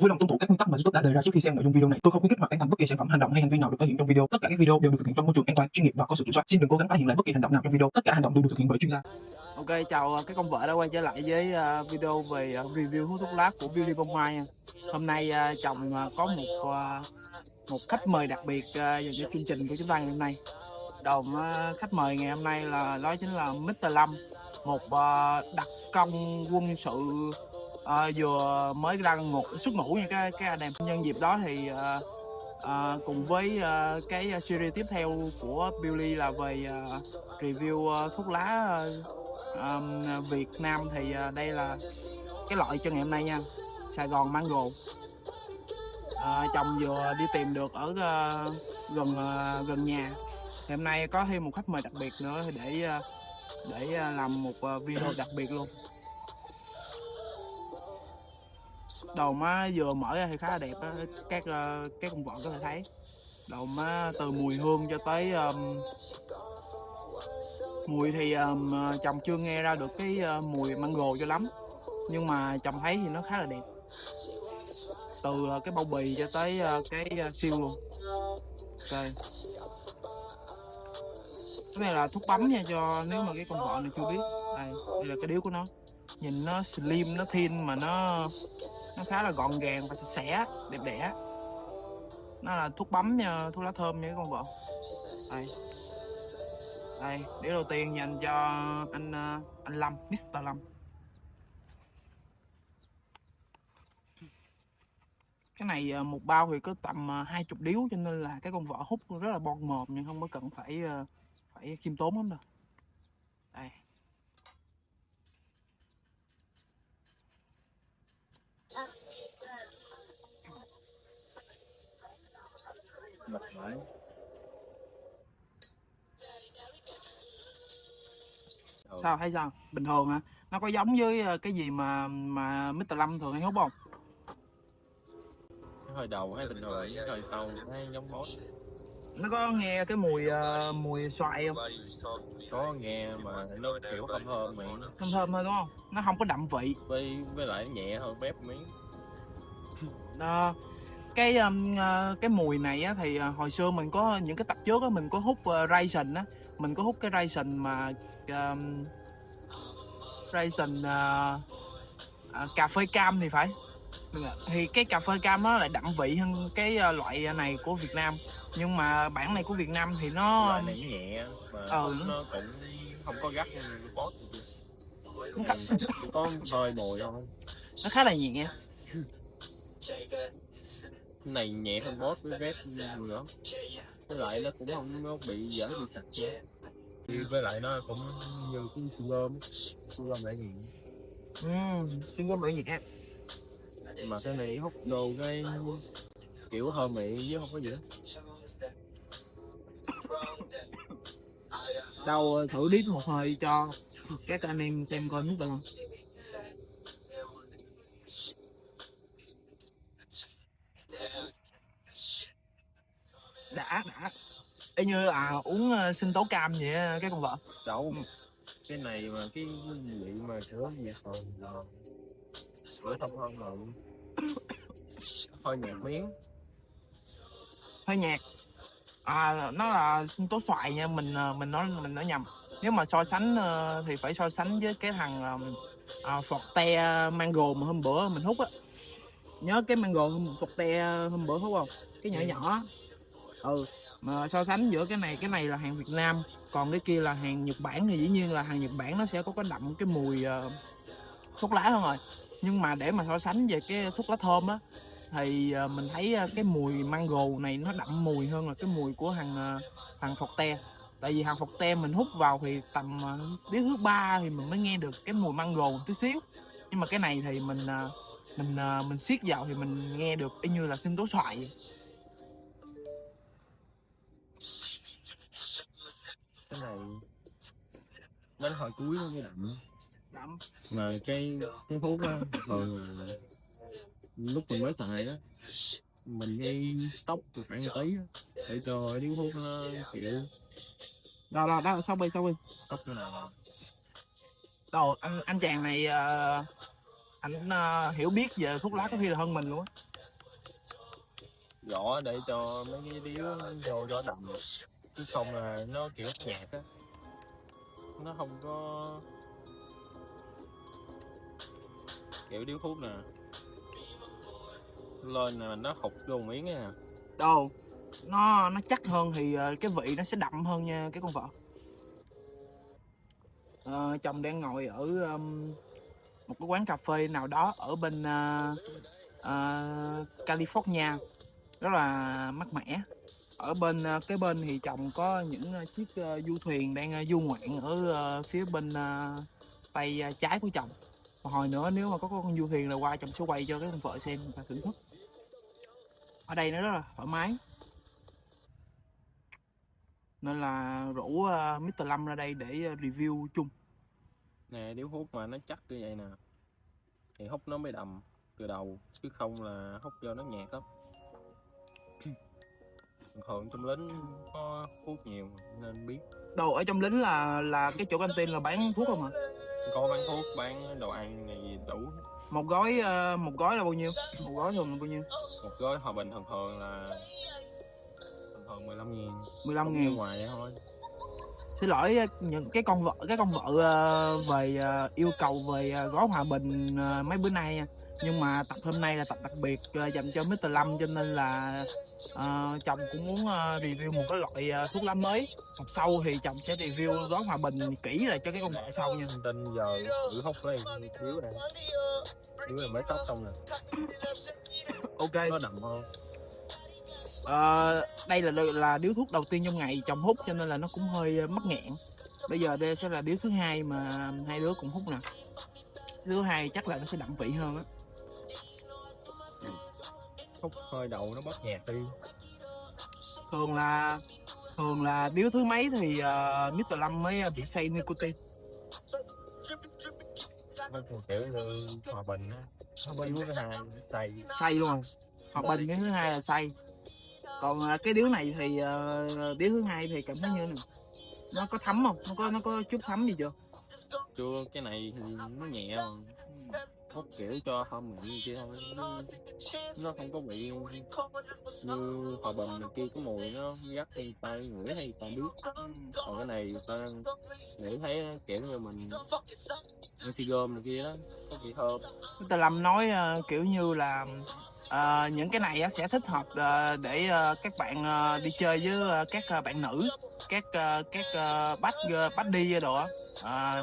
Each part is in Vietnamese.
Vui lòng tuân thủ các nguyên tắc mà YouTube đã đề ra trước khi xem nội dung video này. Tôi không khuyến khích hoặc tán thành bất kỳ sản phẩm, hành động hay hành vi nào được thể hiện trong video. Tất cả các video đều được thực hiện trong môi trường an toàn, chuyên nghiệp và có sự kiểm soát. Xin đừng cố gắng tái hiện lại bất kỳ hành động nào trong video. Tất cả hành động đều được thực hiện bởi chuyên gia. Ok, chào các con vợ đã quay trở lại với video về review hút thuốc lá của Beauty Bông Mai. Hôm nay chồng có một khách mời đặc biệt dành cho chương trình của chúng ta ngày hôm nay. Đầu khách mời ngày hôm nay đó chính là Mr. Lâm, một đặc công quân sự vừa mới ra xuất ngũ nha cái anh em. Nhân dịp đó thì cùng với cái series tiếp theo của Beauty là về review thuốc lá Việt Nam, thì đây là cái loại cho ngày hôm nay nha, Sài Gòn Mango. Chồng vừa đi tìm được ở gần nhà, thì hôm nay có thêm một khách mời đặc biệt nữa để làm một video đặc biệt luôn. Đầu má vừa mở ra thì khá là đẹp á, các con vợ có thể thấy. Đầu má từ mùi hương cho tới mùi thì chồng chưa nghe ra được cái mùi mango cho lắm, nhưng mà chồng thấy thì nó khá là đẹp, từ cái bao bì cho tới cái siêu luôn. Ok, cái này là thuốc bấm nha, cho nếu mà cái con vợ này chưa biết. Đây là cái điếu của nó, nhìn nó slim, nó thin mà nó khá là gọn gàng và sạch sẽ, đẹp đẽ. Nó là thuốc bấm nha, thuốc lá thơm nha các con vợ. Đây, điếu đầu tiên dành cho anh Lâm, Mr. Lâm. Cái này một bao thì có tầm 20 điếu, cho nên là cái con vợ hút rất là bon mồm, nhưng không có cần phải khiêm tốn lắm đâu. Đây. Sao hay sao? Bình thường hả? Nó có giống với cái gì mà Mr. Lâm thường hay hút không? Hồi đầu hay bình thường, hồi sau hay giống boss. Nó có nghe cái mùi xoài không? Có nghe mà nó kiểu không thơm miệng. Không thơm thôi đúng không? Nó không có đậm vị. Với lại nhẹ hơn bếp miếng. Cái mùi này á, thì hồi xưa mình có những cái tập trước á, mình có hút Raisin á, mình có hút cái Raisin mà Raisin cà phê cam thì phải. Thì cái cà phê cam nó lại đậm vị hơn cái loại này của Việt Nam, nhưng mà bản này của Việt Nam thì nó loại này nhẹ mà nó cũng không có gắt như boss. Có hơi mùi thôi, nó khá là nhẹ. cái này nhẹ hơn boss với vét nữa, với lại nó cũng không có bị dở bị sạch nữa. Với lại nó cũng như cái xương rơm lại nghiền. Xương rơm lại nhẹ. Mà cái này hút đồ cái kiểu thơm miệng chứ không có gì đó. Đâu thử đít một hơi cho các anh em xem coi nước không. Đã y như là uống sinh tố cam vậy á, cái con vợ. Đâu cái này mà cái vị mà sữa gì còn sữa không hơn mà hơi nhạt miếng, Hơi nhạt. Nó là sinh tố xoài nha, mình nói nhầm. Nếu mà so sánh thì phải so sánh với cái thằng Forte Mango mà hôm bữa mình hút á. Nhớ cái Mango Forte hôm bữa hút không? Cái nhỏ nhỏ. Mà so sánh giữa cái này là hàng Việt Nam, còn cái kia là hàng Nhật Bản, thì dĩ nhiên là hàng Nhật Bản nó sẽ có cái đậm cái mùi thuốc lá hơn rồi. Nhưng mà để mà so sánh về cái thuốc lá thơm á, thì mình thấy cái mùi mango này nó đậm mùi hơn là cái mùi của hàng Forte. Tại vì hàng Forte mình hút vào thì tầm điếu thứ 3 thì mình mới nghe được cái mùi mango một tí xíu, nhưng mà cái này thì mình siết vào thì mình nghe được y như là sinh tố xoài vậy. cái này đến hồi cuối nó mới đậm. Mà cái thuốc á, lúc mình mới xài á, mình gây tóc được khoảng tí á, để cho điếu thuốc nó kiểu Đó sau đi tóc nó nào. anh chàng này anh hiểu biết về thuốc lá có khi là hơn mình luôn á. gõ để cho mấy cái điếu vô cho đậm, chứ không là nó kiểu nhạt á, nó không có kiểu điếu thuốc nè lên là nó hụt vô miếng nè. Đâu nó chắc hơn thì cái vị nó sẽ đậm hơn nha cái con vợ. Chồng đang ngồi ở một cái quán cà phê nào đó ở bên California, rất là mát mẻ. Ở bên cái bên thì chồng có những chiếc du thuyền đang du ngoạn ở phía bên tay trái của chồng. Một hồi nữa nếu mà có con du thuyền là qua, chồng sẽ quay cho cái con vợ xem và thưởng thức. Ở đây nó rất là thoải mái, nên là rủ Mr. Lâm ra đây để review chung. Nè, điếu hút mà nó chắc như vậy nè thì hút nó mới đậm từ đầu, chứ không là hút vô nó nhạt lắm. Thường trong lính có hút nhiều nên biết. Đồ ở trong lính là cái chỗ canteen là bán thuốc không ạ? Có bán thuốc, bán đồ ăn này gì đủ. Một gói là bao nhiêu? Một gói thường là bao nhiêu? Một gói hòa bình thường là 15.000. 15.000 ngoài thôi. Xin lỗi, những cái con vợ về yêu cầu về gói hòa bình mấy bữa nay nha. Nhưng mà tập hôm nay là tập đặc biệt dành cho Mr. Lâm, cho nên là chồng cũng muốn review một cái loại thuốc lá mới. Tập sau thì chồng sẽ review gói hòa bình kỹ lại cho cái con vợ sau nha. Tin giờ thử hút đây, thiếu đây. Thiếu là mới sóc xong rồi. Ok. Nó đậm hơn. Đây là điếu thuốc đầu tiên trong ngày chồng hút, cho nên là nó cũng hơi mắc nghẹn. Bây giờ đây sẽ là điếu thứ hai mà hai đứa cùng hút nè. Điếu thứ hai chắc là nó sẽ đậm vị hơn á. Hút hơi đầu nó bớt nhạt đi. Thường là điếu thứ mấy thì Mr. Lâm mới bị say nicotine. Nó kiểu như hòa bình á. Hòa bình thứ hai say luôn rồi. Hòa bình cái thứ hai là say. Còn cái điếu này thì điếu thứ hai thì cảm thấy như này, nó có thấm không? Nó có chút thấm gì chưa? Chưa, cái này thì nó nhẹ mà. Hút kiểu cho thơm miệng kia thôi, nó không có vị như hòa bình này kia, có mùi nó gắt hay tay ngửi hay tay biết. Còn cái này ta ngửi thấy kiểu như mình ăn xì gôm này kia đó, có vị thơm. Mr. Lâm nói kiểu như là những cái này sẽ thích hợp để các bạn đi chơi với các bạn nữ, các buddy đồ á.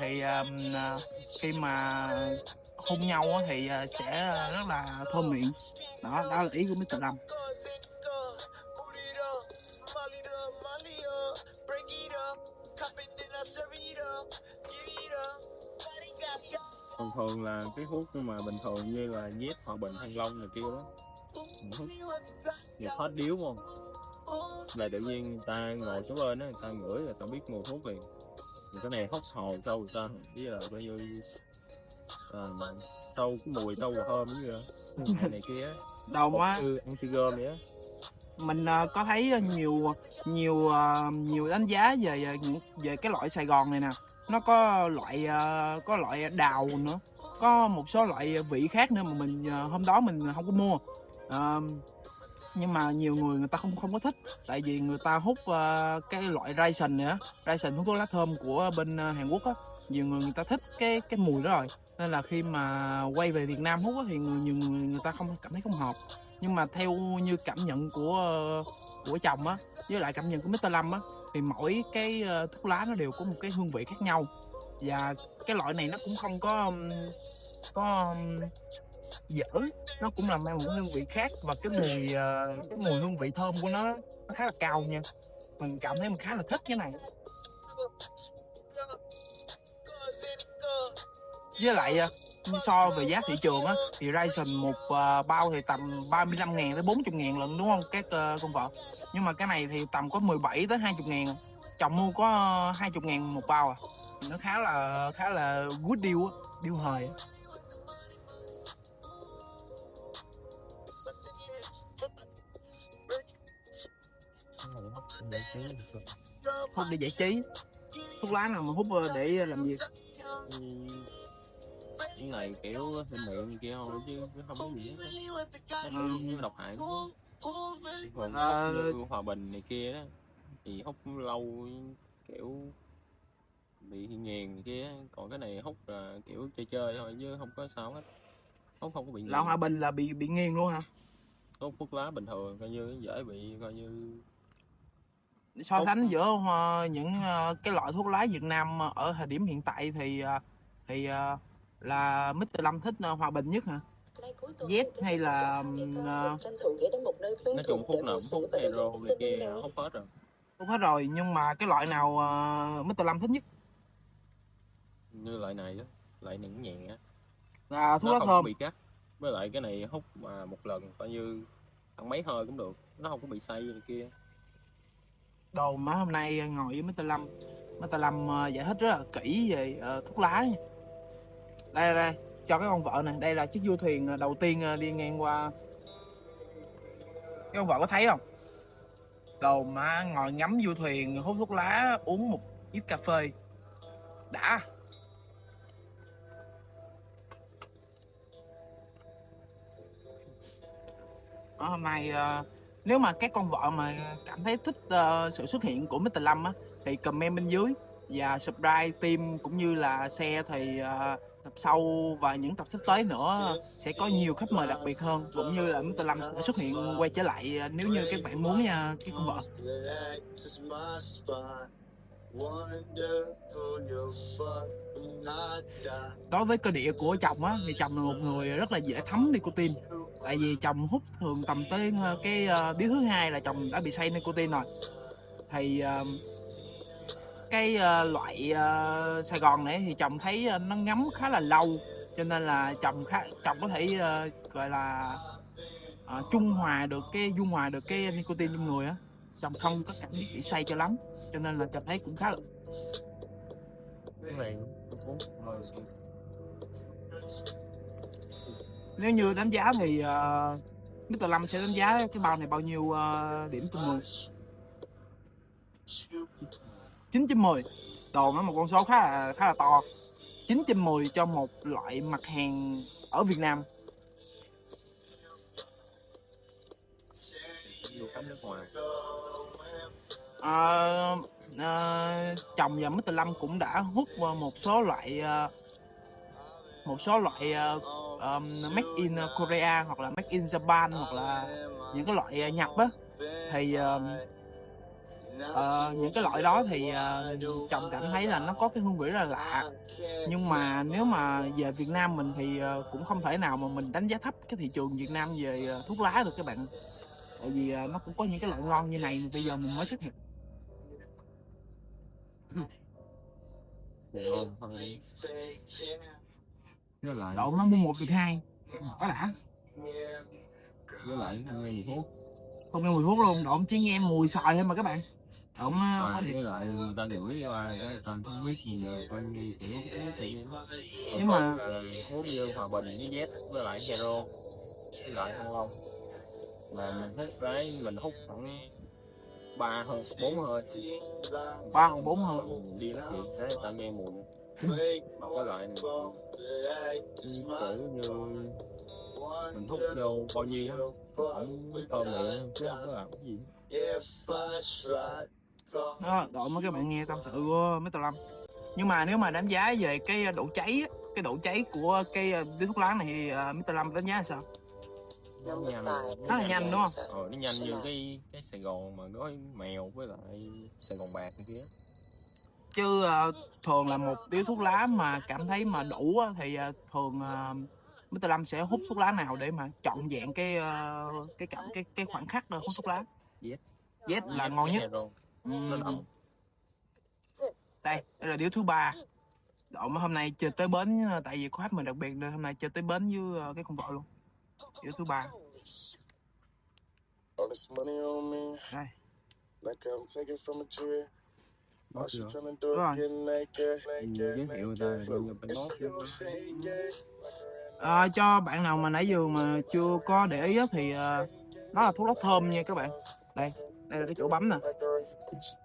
Thì khi mà hôn nhau thì sẽ rất là thơm miệng. Đó là ý của Mr. Lâm. Thường là cái hút mà bình thường như là nhét hòa bình thanh long này kia đó, mình hút nhập hết điếu không là tự nhiên người ta ngồi xuống bên đó, người ta ngửi là ta biết mùi thuốc liền. Thì cái này hút hồi sâu người ta biết là bao nhiêu mà sâu cái mùi sâu và thơm như vậy này kia. Đâu má ăn xì gôm vậy á. Mình có thấy nhiều đánh giá về cái loại Sài Gòn này nè. Nó có loại đào nữa, có một số loại vị khác nữa mà mình hôm đó mình không có mua. Nhưng mà nhiều người ta không có thích, tại vì người ta hút cái loại Raisen nữa. Raisen hút thuốc lá thơm của bên Hàn Quốc á, nhiều người ta thích cái mùi đó rồi, nên là khi mà quay về Việt Nam hút á, thì nhiều người ta không cảm thấy không hợp. Nhưng mà theo như cảm nhận của chồng á, với lại cảm nhận của Mr. Lâm á, thì mỗi cái thuốc lá nó đều có một cái hương vị khác nhau, và cái loại này nó cũng không có dở, nó cũng là mang một hương vị khác, và cái mùi hương vị thơm của nó khá là cao nha. Mình cảm thấy mình khá là thích cái này. Với lại so về giá thị trường á, thì Raisen một bao thì tầm 35.000 tới 40.000 lận, đúng không các con vợ? Nhưng mà cái này thì tầm có 17 tới 20.000. Chồng mua có 20.000 một bao à. Nó khá là good deal á, deal hời á. Hút để giải trí. Thuốc lá nào mà hút để làm gì? Cái này kiểu thêm miệng kia thôi chứ không có gì hết. Nó độc hại. Còn Ờ. hút như Hòa Bình này kia đó thì hút lâu kiểu bị nghiền này kia, còn cái này hút là kiểu chơi chơi thôi chứ không có sao hết, hút không có bị Là nghiền. Hòa Bình là bị nghiền luôn hả? Hút thuốc lá bình thường coi như dễ bị, coi như So hút sánh giữa những cái loại thuốc lá Việt Nam ở thời điểm hiện tại thì là Mr. Lâm thích Hòa Bình nhất hả? Z hay là nói chung hút nào cũng hút, hero này kia hút hết rồi. hút hết rồi, nhưng mà cái loại nào Mr. Lâm thích nhất? Như loại này đó, loại này cũng nhẹ á, Là thuốc nó lá không thơm. bị cắt, với lại cái này hút mà một lần coi như ăn mấy hơi cũng được, nó không có bị say này kia. Đồ má hôm nay ngồi với Mr. Lâm giải thích rất là kỹ về thuốc lá nha. Đây cho cái con vợ này, đây là chiếc du thuyền đầu tiên đi ngang qua. Cái con vợ có thấy không? Đồ má ngồi ngắm du thuyền, hút thuốc lá, uống một ít cà phê đã. Hôm nay nếu mà các con vợ mà cảm thấy thích sự xuất hiện của Mr. Lâm á, thì comment bên dưới và subscribe team cũng như là share, thì tập sau và những tập sắp tới nữa sẽ có nhiều khách mời đặc biệt hơn, cũng như là Mr. Lâm sẽ xuất hiện quay trở lại nếu như các bạn muốn nha các con vợ. Đối với cơ địa của chồng á, thì chồng là một người rất là dễ thấm nicotine, tại vì chồng hút thường tầm tới cái điếu thứ hai là chồng đã bị say nicotine rồi. Thì cái loại Sài Gòn này thì chồng thấy nó ngấm khá là lâu, cho nên là chồng có thể gọi là dung hòa được cái nicotine trong người á, chồng không có cảm bị say cho lắm, cho nên là chồng thấy cũng khá là. Cái này uống Nếu như đánh giá thì Mr. Lâm sẽ đánh giá cái bao này bao nhiêu điểm trên 10? 9/10. Đồ nó một con số khá là to. 9/10 cho một loại mặt hàng ở Việt Nam. du khách nước ngoài. Chồng và Mr. Lâm cũng đã hút một số loại made in Korea hoặc là made in Japan, hoặc là những cái loại nhập á, thì những cái loại đó thì chồng cảm thấy là nó có cái hương vị rất là lạ. Nhưng mà nếu mà về Việt Nam mình thì cũng không thể nào mà mình đánh giá thấp cái thị trường Việt Nam về thuốc lá được các bạn, tại vì nó cũng có những cái loại ngon như này mà bây giờ mình mới xuất hiện. Ngon thôi. Với lại Độ nó mua 1 được 2 có đã. với lại không nghe mùi thuốc. Không nghe mùi thuốc luôn, Độ chỉ nghe mùi xoài thôi mà các bạn. Độ Với lại người ta ngửi qua người ta không biết gì rồi, coi như kiểu thì nhưng mà hút như Hòa Bình với Z với lại Hero với lại Thăng Long mà mình thích cái mình hút khoảng 3 hơi 4 hơi 3 hoặc 4 hơn. đi lắm thì thấy người ta nghe mùi. Cái loại này kiểu như mình hút vô bao nhiêu không biết thơm miệng chứ không có làm cái gì. Đó, Độ mấy các bạn nghe tâm sự của Mr. Lâm. Nhưng mà nếu mà đánh giá về cái độ cháy á, cái độ cháy của cái điếu thuốc lá này thì Mr. Lâm đánh giá là sao? Nó nhanh, Khá là nhanh đúng không? Nó nhanh như cái Sài Gòn mà gói mèo với lại Sài Gòn bạc kia. Chứ thường là một điếu thuốc lá mà cảm thấy mà đủ á, thì thường Mr. Lâm sẽ hút thuốc lá nào để mà trọn vẹn cái khoảnh khắc hút thuốc lá? Z là ngon nhất. Đây là điếu thứ 3. Độ mà hôm nay chơi tới bến, tại vì có khách mời đặc biệt nên hôm nay chơi tới bến với cái con vợ luôn. Điếu thứ 3. Đây. Đúng rồi. Giới thiệu người ta là phải nói. Cho bạn nào mà nãy giờ mà chưa có để ý thì nó là thuốc lá thơm nha các bạn. Đây là cái chỗ bấm nè.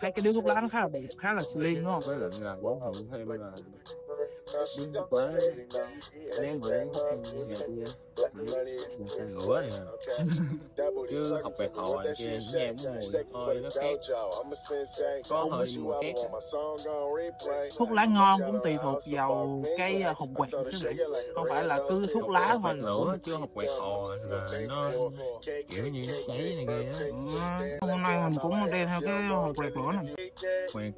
Cái điếu thuốc lá nó khá là đẹp, khá là slim đúng không? Với lại là quán hưởng thêm là Đúng quá. Lén người hút nhà kia. Người ta ngửa này à. Chứ học về họ này kia nghe muốn mùi hơi nó khác. Có hơi mùi khác. Thuốc lá ngon cũng tùy thuộc vào cái hộp quẹt chứ bạn, không phải là cứ thuốc lá Học thôi quẹt là lửa chứ học quẹt họ là nó kiểu như nó cháy này kia á. hôm nay mình cũng đem theo cái hộp quẹt lửa này. Quẹt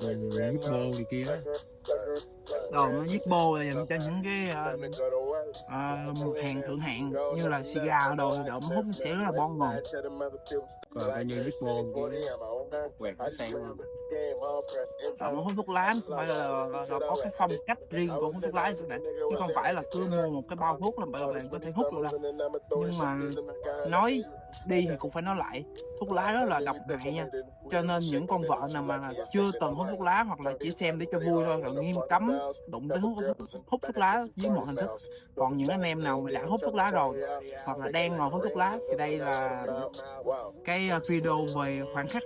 giúp bô đi kia á. Đồ nó giết bô là dành cho những cái hàng thượng hạng như là cigar đồ đậm hút sẽ rất là bon ngon. Còn coi như giúp bô kia quẹt nó sang luôn. Đậm hút thuốc lá không phải là có cái phong cách riêng của hút thuốc lá các bạn, chứ không phải là cứ mua một cái bao thuốc là bạn có thể hút được đâu. Nhưng mà nói đi thì cũng phải nói lại, thuốc lá rất là độc hại nha, cho nên những con vợ nào mà chưa từng hút thuốc lá hoặc là chỉ xem để cho vui thôi là nghiêm cấm đụng tới hút thuốc lá dưới mọi hình thức. Còn những anh em nào mà đã hút thuốc lá rồi hoặc là đang ngồi hút thuốc lá thì đây là cái video về khoảnh khắc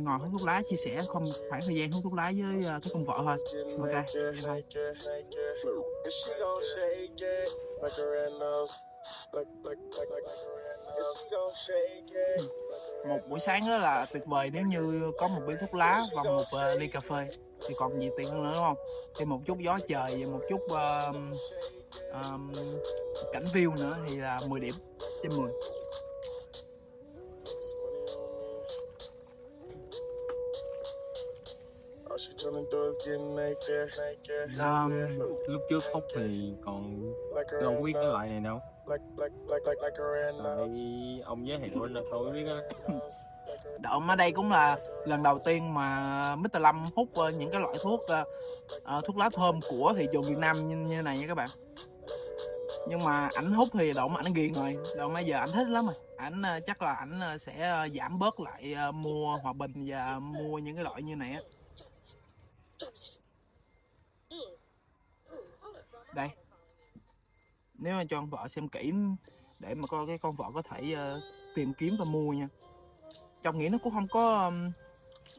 ngồi hút thuốc lá, chia sẻ không khoảng thời gian hút thuốc lá với cái con vợ thôi. Ok, vậy thôi. Một buổi sáng rất là tuyệt vời nếu như có một viên thuốc lá và một ly cà phê thì còn gì tiện hơn nữa đúng không? Thêm một chút gió trời và một chút cảnh view nữa thì là 10 điểm trên 10. Lúc trước hút thì còn đâu biết cái loại này đâu. Tại ông giới thiệu nên tôi biết á. Độm ở đây cũng là lần đầu tiên mà Mr. Lâm hút những cái loại thuốc thuốc lá thơm của thị trường Việt Nam như này nha các bạn. Nhưng mà ảnh hút thì Độm ảnh ghiền rồi, Độm bây giờ ảnh thích lắm rồi. Ảnh chắc là ảnh sẽ giảm bớt lại mua Hòa Bình và mua những cái loại như này á. Đây, nếu mà cho con vợ xem kỹ để mà coi cái con vợ có thể tìm kiếm và mua nha. Chồng nghĩ nó cũng không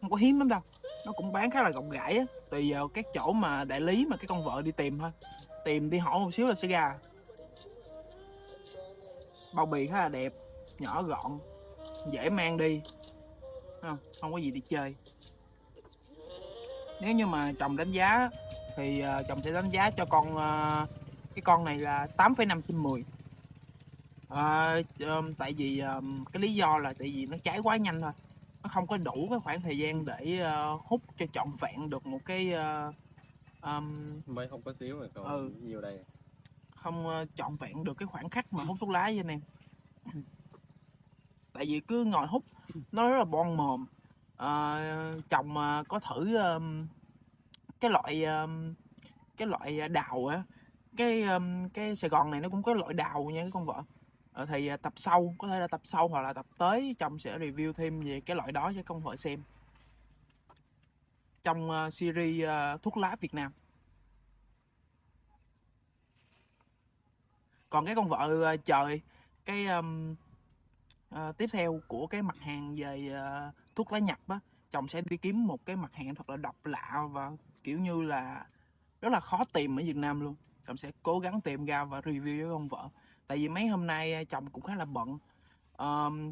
có hiếm lắm đâu, nó cũng bán khá là rộng rãi á, tùy vào các chỗ mà đại lý mà cái con vợ đi tìm thôi, tìm đi hỏi một xíu là sẽ ra. Bao bì khá là đẹp, nhỏ gọn, dễ mang đi, không có gì để chơi. Nếu như mà chồng đánh giá thì chồng sẽ đánh giá cho cái con này là 8,5 trên 10. Tại vì cái lý do là tại vì nó cháy quá nhanh thôi, nó không có đủ cái khoảng thời gian để hút cho trọn vẹn được một cái Mới không có xíu rồi còn nhiều đây. Không trọn vẹn được cái khoảnh khắc mà hút thuốc lá với anh em. Tại vì cứ ngồi hút nó rất là bon mồm. Chồng có thử cái loại đào á, cái Sài Gòn này nó cũng có loại đào nha các con vợ. Thì tập sau, có thể là tập sau hoặc là tập tới chồng sẽ review thêm về cái loại đó cho con vợ xem trong series thuốc lá Việt Nam. Còn cái con vợ chờ cái tiếp theo của cái mặt hàng về thuốc lá nhập á, chồng sẽ đi kiếm một cái mặt hàng thật là độc lạ và kiểu như là rất là khó tìm ở Việt Nam luôn. Chồng sẽ cố gắng tìm ra và review với con vợ. Tại vì mấy hôm nay chồng cũng khá là bận,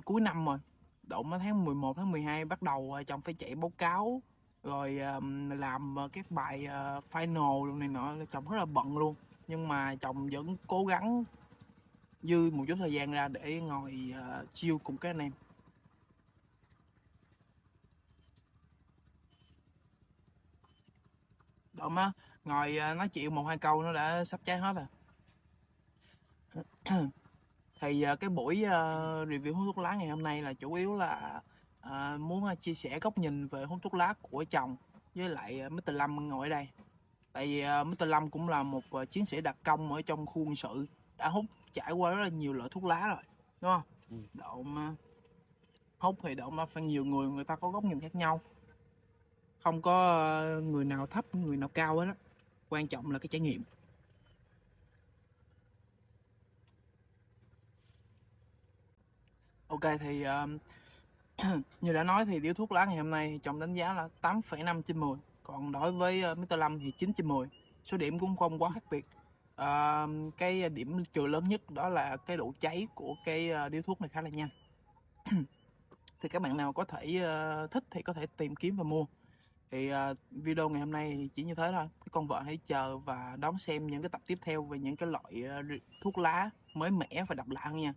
cuối năm rồi, độ mấy tháng 11, tháng 12 bắt đầu chồng phải chạy báo cáo rồi làm các bài final này nọ, chồng rất là bận luôn. Nhưng mà chồng vẫn cố gắng dư một chút thời gian ra để ngồi chill cùng các anh em. Độm á, ngồi nói chuyện 1-2 câu nó đã sắp cháy hết rồi. Thì cái buổi review hút thuốc lá ngày hôm nay là chủ yếu là muốn chia sẻ góc nhìn về hút thuốc lá của chồng với lại Mr. Lâm ngồi ở đây. Tại vì Mr. Lâm cũng là một chiến sĩ đặc công ở trong khu quân sự, đã hút trải qua rất là nhiều loại thuốc lá rồi, đúng không? Độm hút thì Độm phải nhiều người ta có góc nhìn khác nhau, không có người nào thấp người nào cao hết đó. Quan trọng là cái trải nghiệm. Ok thì như đã nói thì điếu thuốc lá ngày hôm nay chồng đánh giá là 8,5 trên 10. Còn đối với Mr. Lâm thì 9 trên 10. số điểm cũng không quá khác biệt. Cái điểm trừ lớn nhất đó là cái độ cháy của cái điếu thuốc này khá là nhanh. Thì các bạn nào có thể thích thì có thể tìm kiếm và mua. Thì video ngày hôm nay chỉ như thế thôi. Các con vợ hãy chờ và đón xem những cái tập tiếp theo về những cái loại thuốc lá mới mẻ và độc lạ hơn nha.